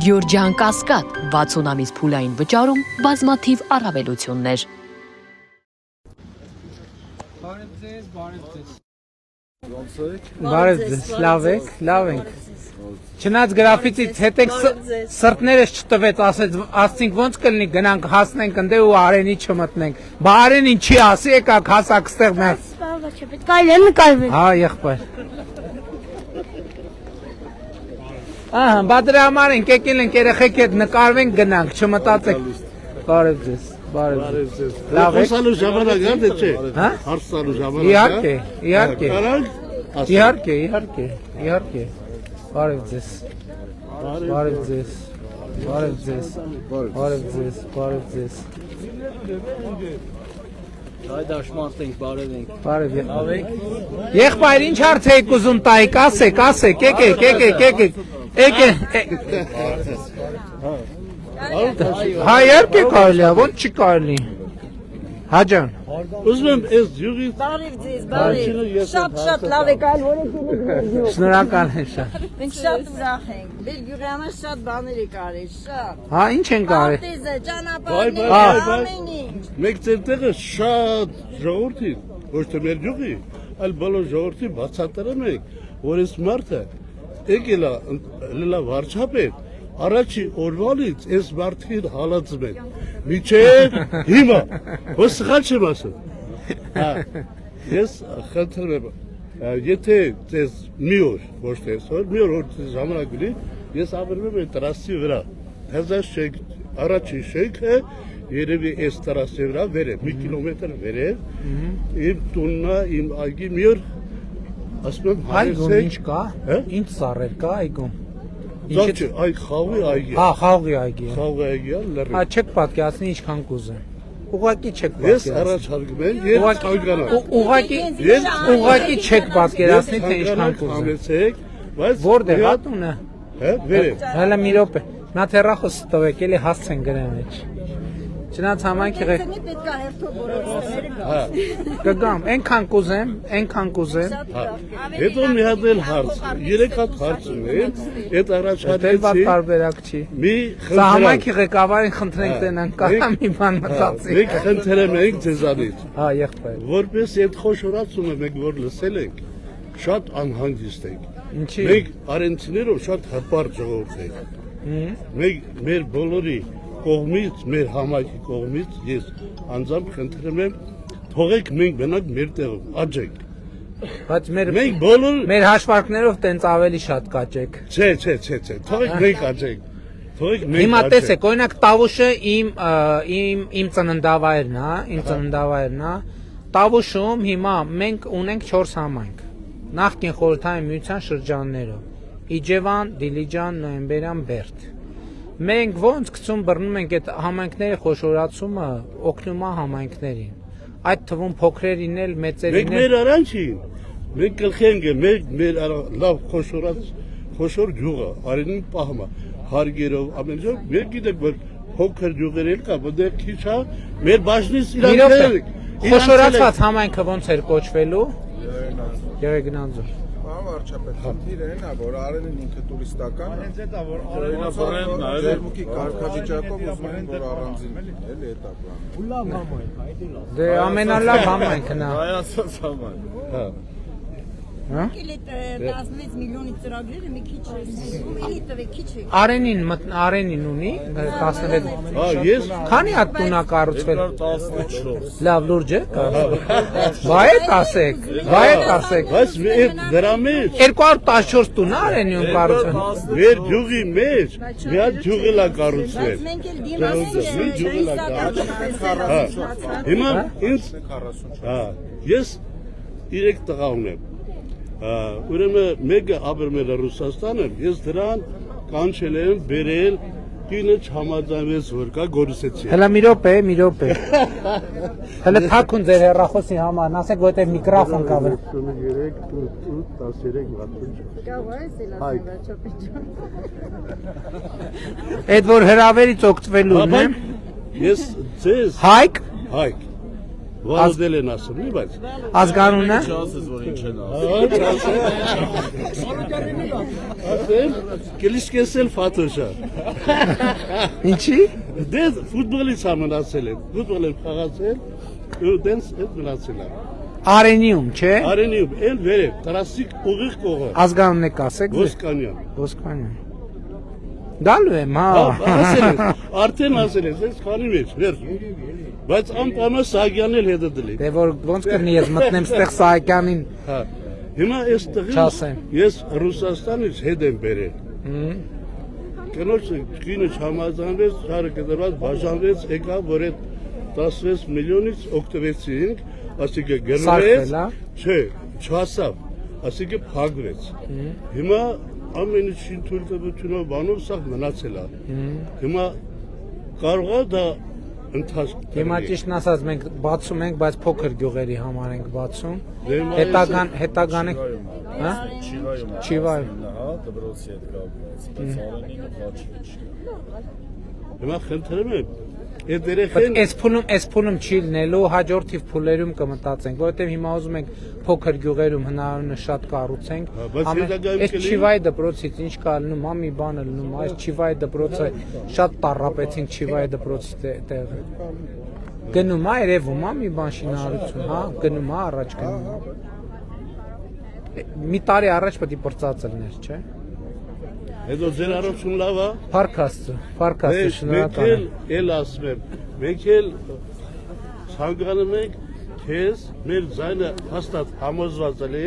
Գյորջյան Կասկադ 60 ամիս փուլային վճարում բազմաթիվ առավելություններ։ Բարև ձեզ, լավ ենք։ Չնայած գրաֆիտից հետեք սրտներս չտվեց, ասցինք ոնց կլինի գնանք հասնենք ընդ ու Արենի չմտնենք։ Բա Արենին չի ասի եկաք հասակ ստեղ մեր։ Սպառվա չէ, պետք է այլեն նկարվել։ Հա, եղբայր։ Ահա, բա դրա համար ենք եկել ենք երեխեք հետ նկարվենք գնանք, չմտածեք։ Բարև ձեզ, բարև ձեզ։ Լավ եք։ Հարցալու ժամանակ է թե չէ։ Հա? Հարցալու ժամանակ։ Իհարկե։ Կարանք։ Իհարկե։ Բարև ձեզ։ Այ դաշմարտ ենք, բարև ենք։ Բարև եղեք։ Եղբայր, ինչ հարց եք ուզում տայք, ասեք, եկեք։ Հա, իհարկե կարելի է, ոնց չի կարելի։ Հաջան։ Ուզում եմ այս յուղից Բարև ձեզ, բարև։ Շատ լավ եք այլ որ եք։ Շնորհակալ եմ շատ։ Մենք շատ ուրախ ենք։ Բելգիոյանը շատ բաներ եք արել, շատ։ Հա, ինչ են կարել։ Արտեզը, ճանապարհները, ամեն ինչ։ մեկ ձերտեղը շատ ժողովրդի, ոչ թե մեր յուղի, այլ բոլոր ժողովրդի բացատրում ենք, որ այս մարդը եկել է լա վարչապետ, առաջի օրվանից այս մարդին հալածում են։ Միջև հիմա, ոչ սխալ չեմ ասում։ Ես խնդրում եմ, եթե ձեզ մի օր, ոչ թե այսօր, մի օր ժամանակ ունի, ես ապրում եմ տրասի վրա։ Հազար շենք, առաջի շենքը երևի այս տրասի վրա վերև, մի կիլոմետր վերև, իմ տուննա, իմ այգի մի օր, ասում եմ Այգում ինչ կա, ինչ սարեր կա այգում։ Զոհ այ խաղի այգի։ Հա, խաղի այգի։ Խաղի այգի լրի։ Հա, չեք պատկերացնի ինչքան կուզեմ։ Ուղղակի չեք Ես պատկերացնի։ առաջարկում եմ երբ կանգանալ։ Ուղղակի չեք պատկերացնի թե ինչքան կուզեմ։ Համեցեք, բայց Որտեղ հա տունը։ Հա, վերև։ Հələ մի րոպե։ Նա թերախոս տվեք, էլի հասցեն գրեմ մեջ։ Չնայած համայնքի Պետք է հերթով բոլորները գա։ Հա։ կգամ, այնքան կուզեմ։ Հետո մի հատ էլ հարց, 3 հատ հարց ունեմ, այդ Դել բաց առաջարկեցի տարբերակ չի։ մի Սա համայնքի ղեկավարին խնդրենք տենանք կարա մի բան մտածի։ Մենք խնդրեմ ենք ձեզանից, Հա, եղբայր։ որպես այդ խոշորացումը մենք որ լսել ենք, շատ անհանգիստ ենք։ Ինչի։ Մենք արենցիներով շատ հպարտ ժողովուրդ ենք։ Մենք մեր բոլորի կողմից, մեր համայնքի կողմից ես անձամբ խնդրում եմ թողեք մենք մենակ մեր տեղում աճենք։ Բայց Մենք բոլոր մեր հաշվարկներով տենց ավելի շատ կաճեք։ Չէ, թողեք մենք աճենք։ Թողեք մենք Հիմա աճենք։ տեսեք, օրինակ Տավուշը իմ ծննդավայրն է։ Տավուշում հիմա մենք ունենք 4 համայնք։ Նախկին խորհրդային միության շրջաններով։ Իջևան, Դիլիջան, Նոյեմբերյան, Բերդ։ Մենք ոնց գցում բռնում ենք այդ համայնքների խոշորացումը օգնում է համայնքներին։ Այդ թվում փոքրերին էլ մեծերին Մենք մեր արանչին, մենք գլխենք մեր լավ խոշոր ջուղը, արենին պահմա, հարգերով, ամեն ժամ, մենք գիտենք, որ փոքր ջուղեր էլ կա, բդեր քիչ է, մեր բաժնից իրանքել ենք։ Խոշորացված համայնքը ոնց էր կոչվելու։ Գերեգնանձոր։ Վարչապետ, խնդիրը այն է, որ Արենին ինքը տուրիստական է։ Հենց էտա, որ Արենը բռնեն նայել։ Ձերմուկի կարգավիճակով ուզում են, որ առանձին լինի, էլի էտա բան։ Ու լավ համայնք, այդի լավ։ Դե ամենալավ համայնքն է։ Հայացած համայն։ Հա։ Էլի 16 միլիոնի ծրագրերը մի քիչ էլի տվեք քիչ է։ Արենին ունի 16։ Հա, ես Քանի հատ տուն է կառուցվել։ 14։ Լավ լուրջ է։ Բայ ասեք։ Բայց դրա մեջ 214 տուն է Արենիում կառուցվել։ մեր ջուղի մեջ մի հատ ջուղ էլ է կառուցվել։ Մենք էլ դիմացի Հիմա ինձ հա, ես 3 տղա ունեմ։ Ուրեմն մեկը ապրում է Ռուսաստանում, ես դրան կանչել եմ բերել կինը չհամաձայնվեց որ կա գորուսեցի։ Հələ մի րոպե։ Հələ թաքուն ձեր հեռախոսի համար, ասեք որտեղ միկրոֆոն կա։ 33 13 Այդ որ հրավերից օգտվելուն է։ Ես ձեզ Հայկ։ հայք վարդել են ասում, մի բայց։ Ազգանունը Չասես որ ինչ են Ասել, կլիշկեսել Ֆաթոշա։ ինչի։ Դե ֆուտբոլից ամնացել են, ֆուտբոլ են խաղացել, ու դենց այդ մնացել է։ Արենիում, չէ։ Արենիում, էլ վերև, տրասիկ ուղիղ կողը, Ազգանունն եք ասեք։ Ոսկանյան։ Ոսկանյան։ Գալու եմ, Ասել են, հա։ արդեն ասել են, ես քանի մեջ, վերջ։ Բայց անպայման Սահակյանն էլ հետը դլի։ Դե որ ոնց կրնի ես մտնեմ ստեղ Սահակյանին։ Հա։ Հիմա այս տղին Չասեմ։ ես Ռուսաստանից հետ եմ բերել։ Կնոջ կինը չհամաձայնվեց, շարը կդրված բաժանվեց, եկավ, որ այդ 16 միլիոնից օգտվեցինք, ասիկը գնվեց, Սարքվել, հա։ չէ, չհասավ, ասիկը փակվեց։ Հիմա ամեն ինչին թույլտվությունով բանով սա մնացել է։ Հիմա կարող է դա ընթացք։ Հիմա ճիշտն ասած մենք բացում ենք, բայց փոքր գյուղերի համար ենք բացում։ Դե Հետագան եք, հա? Չիվայում։ հա դպրոցի հետ կապված բայց Արենին խաչի Հիմա խնդրեմ եմ, այդ Բայց երեխեն այս փուլում չի լինելու, հաջորդիվ փուլերում կմտածենք, որովհետև հիմա ուզում ենք փոքր գյուղերում հնարավորինը շատ կառուցենք։ բայց հետագայում Այս Չիվայի դպրոցից ինչ կա լինում, ամի բանը լինում, այս Չիվայի դպրոցը շատ տառապեցինք Չիվայի դպրոցի տեղը։ Գնում է երևում, ամի բան շինարարություն, հա, գնում է առաջ գնում է։ Մի տարի առաջ պետք է պրծած լիներ, չէ՞։ հետո ձեր առողջություն լավ է։ Փարքաստը, Մենք շնորհակալ եմ։ էլ ասում եմ, մենք էլ ցանկանում ենք քեզ մեր ձայնը հաստատ համոզված է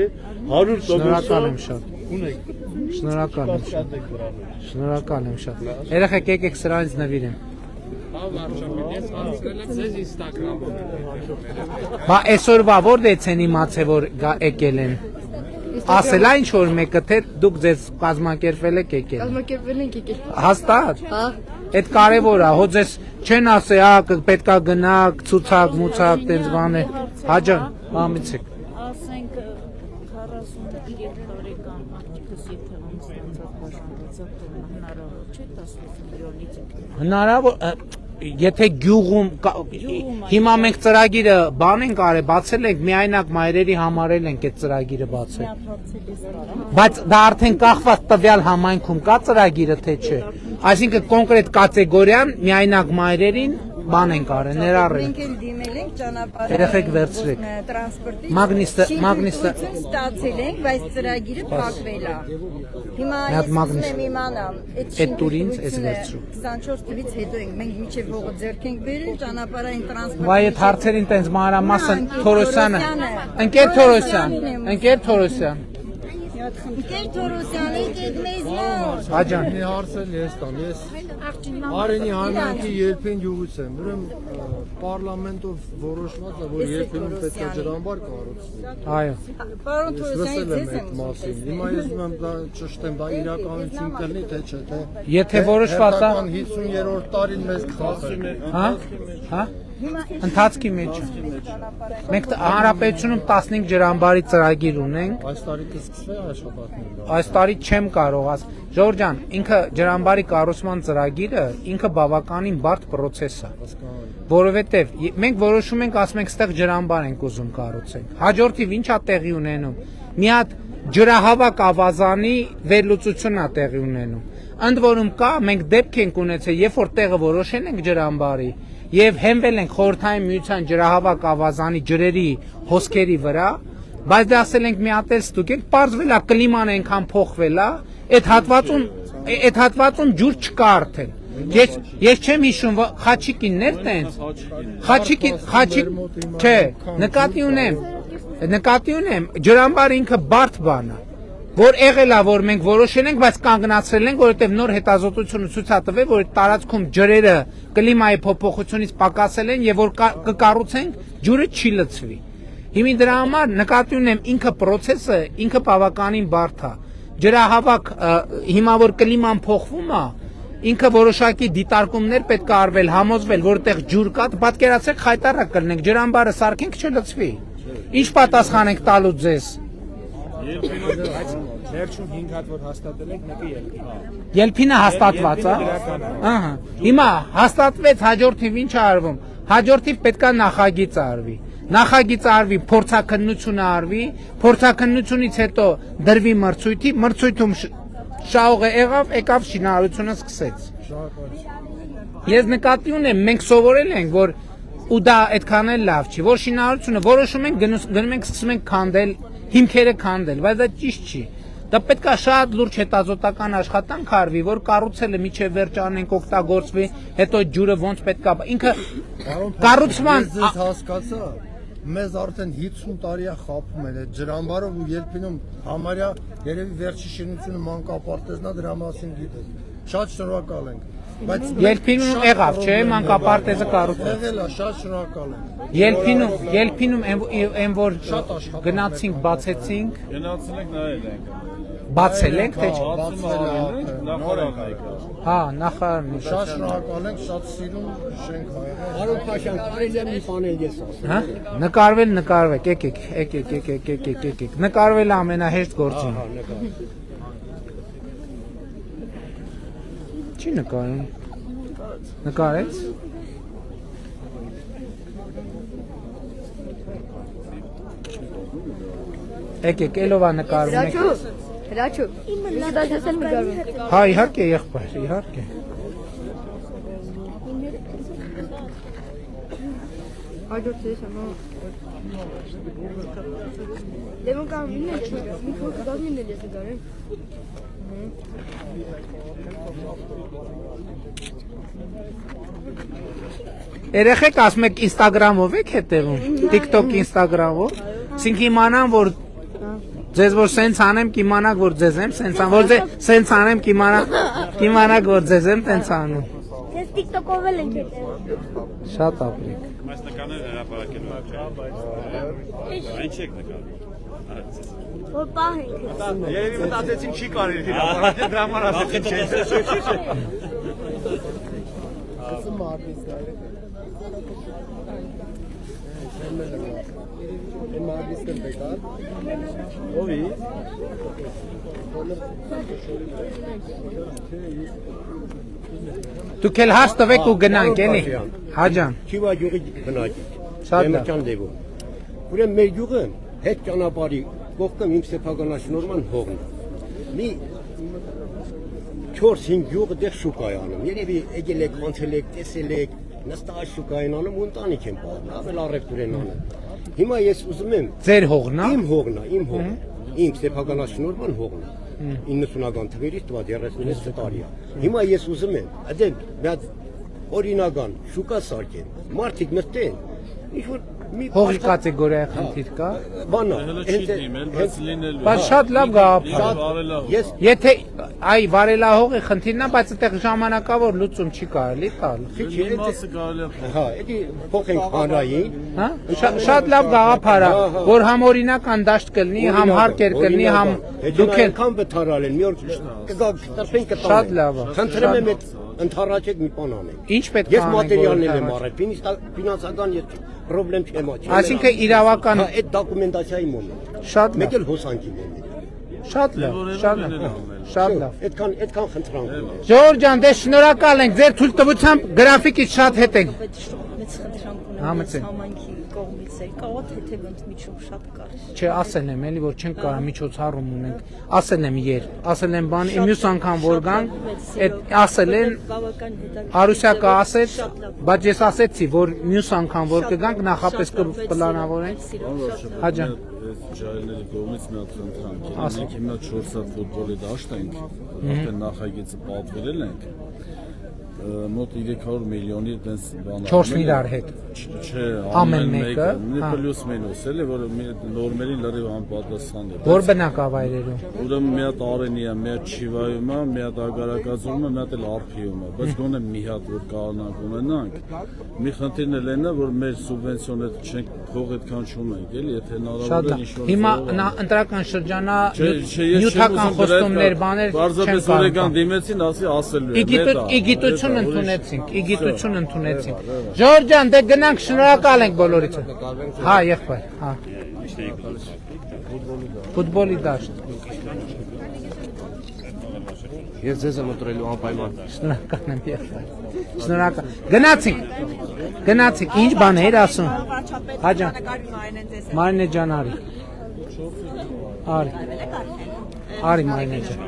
100% Շնորհակալ եմ շատ։ ունենք։ Շնորհակալ եմ շատ։ Շատ եք վրանում։ Շնորհակալ եմ շատ։ Երեխեք եկեք սրանից նվիրեմ։ Բա այսօրվա որ դեցեն իմացե որ եկել են։ Ասելա ինչ որ մեկը թե դուք ձեզ կազմակերպվել եք եկել։ Կազմակերպվել ենք եկել։ Հաստատ։ Հա։ Այդ կարևոր է, հո ձեզ չեն ասե, հա, պետքա գնաք, ցուցակ, մուցակ, տենց բաներ։ Հաջան, համիցեք։ Ասենք 43 տարեկան աղջիկս եթե անստացած բաժանված հնարավոր չէ 16 միլիոնից Հնարավոր եթե գյուղում հիմա մենք ծրագիրը բան ենք արել, բացել ենք միայնակ մայրերի համարել ենք այդ ծրագիրը բացել։ Բայց դա արդեն կախված տվյալ համայնքում կա ծրագիրը թե չէ։ Այսինքն կոնկրետ կատեգորիան միայնակ մայրերին բան ենք արել, ներառել։ Մենք էլ դիմել ենք ճանապարհ Երեխեք վերցրեք։ տրանսպորտի Մագնիսը ստացել ենք, բայց ծրագիրը փակվել է։ Հիմա Մի հատ ես մագնիս։ ուզում եմ իմանամ, Այդ տուրից ես վերցրու։ 24 թվից հետո ենք, մենք միջև հողը ձեռք ենք բերել ճանապարհային տրանսպորտի։ Վայ այդ հարցերին տենց մանրամասն Թորոսյանը։ Ընկեր Ընկեր Թորոսյան։ Ընկեր Թորոսյանի հետ մեզ մոտ։ Հաջան։ Մի հարցել ես տամ, ես Արենի համայնքի երբին յուղից եմ, ուրեմն պարլամենտով որոշված է, որ երբին պետք է ջրամբար կառուցվի։ Այո։ Պարոն Լսել Թորոսյանի եմ ձեզ այդ եմ մասին։ Հիմա ես ուզում եմ դա ճշտեմ, դա իրականություն կլինի թե չէ, թե Եթե որոշված է, 50-րդ տարին մեզ կխախտեն։ հա? Հա? Ընթացքի մեջ։ Մենք հանրապետությունում 15 ջրամբարի ծրագիր ունենք։ Այս տարի կսկսվի աշխատանքները։ Այս տարի չեմ կարող աս։ Ժորժ ջան, ինքը ջրամբարի կառուցման ծրագիրը ինքը բավականին բարդ process է։ Որովհետև մենք որոշում ենք, ասում ենք, ստեղ ջրամբար ենք ուզում կառուցենք։ Հաջորդիվ ի՞նչ է տեղի ունենում։ Մի հատ ջրահավաք ավազանի վերլուծություն է տեղի ունենում։ Ընդ որում կա, մենք դեպք ենք ունեցել, երբ որ տեղը որոշել ենք ջրամբարի եւ հենվել ենք խորհրդային միության ջրահավաք ավազանի ջրերի հոսքերի վրա, բայց դա ասել ենք մի հատ էլ ստուգենք, պարզվել է կլիման այնքան փոխվել է, այդ հատվածում ջուր չկա արդեն։ Ես չեմ հիշում խաչիկիններ տենց։ Խաչիկ, չէ, նկատի ունեմ, ջրամբարը ինքը բարդ բան է, որ եղել է, որ մենք որոշել ենք, բայց կանգնացրել ենք, որովհետև նոր հետազոտությունը ցույց է տվել, որ տարածքում ջրերը կլիմայի փոփոխությունից պակասել են եւ որ կկառուցենք, ջուրը չի լցվի։ Հիմա դրա համար նկատի ունեմ ինքը process-ը, ինքը բավականին բարդ է։ Ջրահավաք հիմա որ կլիման փոխվում է, ինքը որոշակի դիտարկումներ պետք է արվել, համոզվել, որտեղ ջուր կա, պատկերացրեք խայտարակ կլինենք, ջրամբարը սարքենք չլցվի։ Ինչ պատասխան ենք տալու ձեզ։ Վերջում 5 հատ որ հաստատել ենք, մեկը ելքի։ Ելփինը հաստատված է։ Ահա։ Հիմա հաստատվեց, հաջորդիվ ինչ է արվում։ Հաջորդիվ պետքա նախագիծ արվի։ նախագիծ արվի, փորձաքննություն արվի, փորձաքննությունից հետո դրվի մրցույթի, մրցույթում շահողը եկավ շինարարությունը սկսեց։ Ես նկատի ունեմ, մենք սովորել ենք, որ ու դա այդքան էլ լավ չի, որ շինարարությունը որոշում ենք գնում ենք սկսում ենք քանդել, հիմքերը քանդել, բայց դա ճիշտ չի։ Դա պետք է շատ լուրջ հետազոտական աշխատանք արվի, որ կառուցելը միջև վերջ անենք, օգտագործվի, հետո ջուրը ոնց պետք է, ինքը կառուցման հասկացա, մեզ արդեն 50 տարի է խափում են այդ ջրամբարով ու Ելփինում համարյա երևի վերջի շինությունը մանկապարտեզն է, դրա մասին գիտես։ Շատ շնորհակալ ենք։ Բայց Ելփինում եղավ, չէ, մանկապարտեզը կառուցել։ եղել է, շատ շնորհակալ ենք։ Ելփինում այն որ գնացինք, բացեցինք, Գնացել ենք նայել ենք։ բացել ենք, թե չէ։ Նախարարն եկավ։ Հա, նախարարն։ Շատ շնորհակալ ենք, շատ սիրուն շենք հայեր։ Արոն Փաշյան, կարելի է մի բան էլ ես ասեմ։ Հա? Նկարվեք, եկեք։ Նկարվելը ամենահեշտ գործն է։ Չի նկարում։ Նկարեց։ Եկեք, ելովա նկարում եք։ Հրաչու, լավացել նկարում։ Հա, իհարկե, եղբայր, իհարկե։ Այդոց ես ամա։ Դեմոն կամ ինը չի, մի քիչ գազին էլ ես նկարեմ։ Երեխեք ասում եք Instagram-ով եք հետևում, TikTok, Instagram-ով, ասենք իմանամ, որ ձեզ որ սենց անեմ, կիմանաք, որ ձեզ եմ սենց անում, որ սենց անեմ, կիմանաք, որ ձեզ եմ սենց անում։ Ես TikTok-ով էլ ենք հետևում։ Շատ ապրեք։ Այս նկարները հրապարակելու են։ Ինչ եք նկարում։ Որ պահենք։ Երևի մտածեցին չի կարելի հրապարակել, դրա համար ասեցին չէ։ Ասում արվիստներ։ Եմ արվիստներ բեկար։ Ովի։ Դուք էլ հաստվեք ու գնանք, էլի։ Հա ջան։ Չիվա յուղի բնակիչ։ Շատ լավ։ Դեմոկրատ դեպքում։ Ուրեմն մեր յուղը հետ ճանապարհի կողքը իմ սեփականաշնորհման հողն է։ Մի 4-5 յուղը դեռ շուկայանում։ Երևի եկել եք, անցել եք, տեսել եք, նստած շուկայանում ու ընտանիք եմ պահում, ավել առևտուր են անում։ Հիմա ես ուզում եմ Ձեր հողն է։ իմ հողն է, իմ հողը։ Իմ սեփականաշնորհման հողն է։ 90-ական թվերից տված 36 տարի է։ Հիմա ես ուզում եմ, այդել մի հատ օրինական շուկա սարքեն, մարդիկ նստեն, ինչ որ մի Հողի կատեգորիայի խնդիր կա։ բանա, Հələ չի դիմել, բայց լինելու։ Բայց շատ լավ գաղափար։ ես Եթե այ վարելահողի խնդիրն է, բայց այդտեղ ժամանակավոր լուծում չի կարելի տալ։ Մի մասը կարելի է։ հա, էդի փոխենք հանրային, Հա? Շատ լավ գաղափար է, որ համ օրինական դաշտ կլինի, համ հարկեր կլինի, համ դուք էլ անգամ բթարալեն, մի օր կգա կտրփեն կտանեն։ Շատ լավ է, Խնդրեմ եմ այդ ընթառաջեք մի բան անենք։ ինչ պետք է Ես անենք, մատերիալներ որ եմ առել, ֆինանսական ես պրոբլեմ չեմ աճի։ Այսինքն իրավական այդ դոկումենտացիայի մոմենտ։ շատ Մեկ լավ, էլ հոսանքին եմ։ շատ լավ, շատ լավ, շատ լավ։ Այդքան խնդրանք եմ։ Ժողովուրդ ջան, դե շնորհակալ ենք ձեր թույլտվությամբ գրաֆիկից շատ հետ ենք։ Մեծ խնդրանք Հա, ունեմ մտցե։ համայնքի կողմից է։ Կարող է թեթև ընդմիջում շատ կարճ։ Չէ, ասել եմ, էլի որ չենք կարող միջոցառում ունենք։ Ասել եմ երբ, ասել եմ բան, մյուս անգամ որ գան, այդ ասել են Բավական հետաքրքիր։ Արուսյակը ասեց, բայց ես ասեցի, որ մյուս անգամ որ կգանք նախապես կպլանավորենք։ Հա ջան։ Ջահելների կողմից մի հատ խնդրանք է։ Մենք հիմա 4 հատ ֆուտբոլի դաշտ ենք, արդեն նախագիծը պատվիրել ենք։ Մոտ 300 միլիոնի այդպես բան։ 4-ն իրար հետ։ Չէ, Ամեն մեկը, հա։ պլյուս մինուս էլի, որ նորմերի լրիվ անպատասխան է։ Որ բնակավայրերում։ Ուրեմն մի հատ Արենի է, մի հատ Չիվայում է, մի հատ Ագարակազում է, մի հատ էլ Արփիում է, բայց գոնե մի հատ որ կարողանանք ունենանք։ Մի խնդիրն էլ այն է, որ մեր սուբվենցիոնը չենք փող այդքան չունենք, էլի, եթե Շատ հնարավոր է լավ։ ինչ-որ Հիմա ընտրական շրջանա նյութական խոստումներ, բաներ Պարզապես օրեկան դիմեցին, ասի ասելու է։ Իգիտություն ընդունեցինք, իգիտություն ընդունեցինք։ Ժորժ ջան, դե գնանք, շնորհակալ ենք բոլորիդ։ Հա, եղբայր, հա։ Ֆուտբոլի դաշտ։ Ես ձեզ եմ ընտրելու անպայման։ Շնորհակալ եմ եղբայր։ Շնորհակալ։ Գնացինք, ինչ բան էր ասում։ Հաջա։ Մարինե ջան արի։ Արի Մարինե ջան։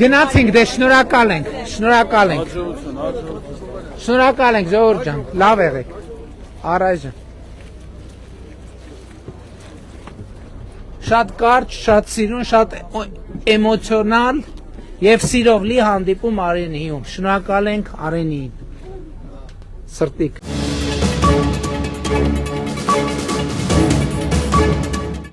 Գնացինք, դե շնորհակալ ենք։ Շնորհակալ ենք Զորջ ջան, լավ եղեք։ Առայժմ։ Շատ կարճ, շատ սիրուն, շատ էմոցիոնալ եւ սիրով լի հանդիպում Արենիում։ Շնորհակալ ենք Արենիին։ Սրտիկ։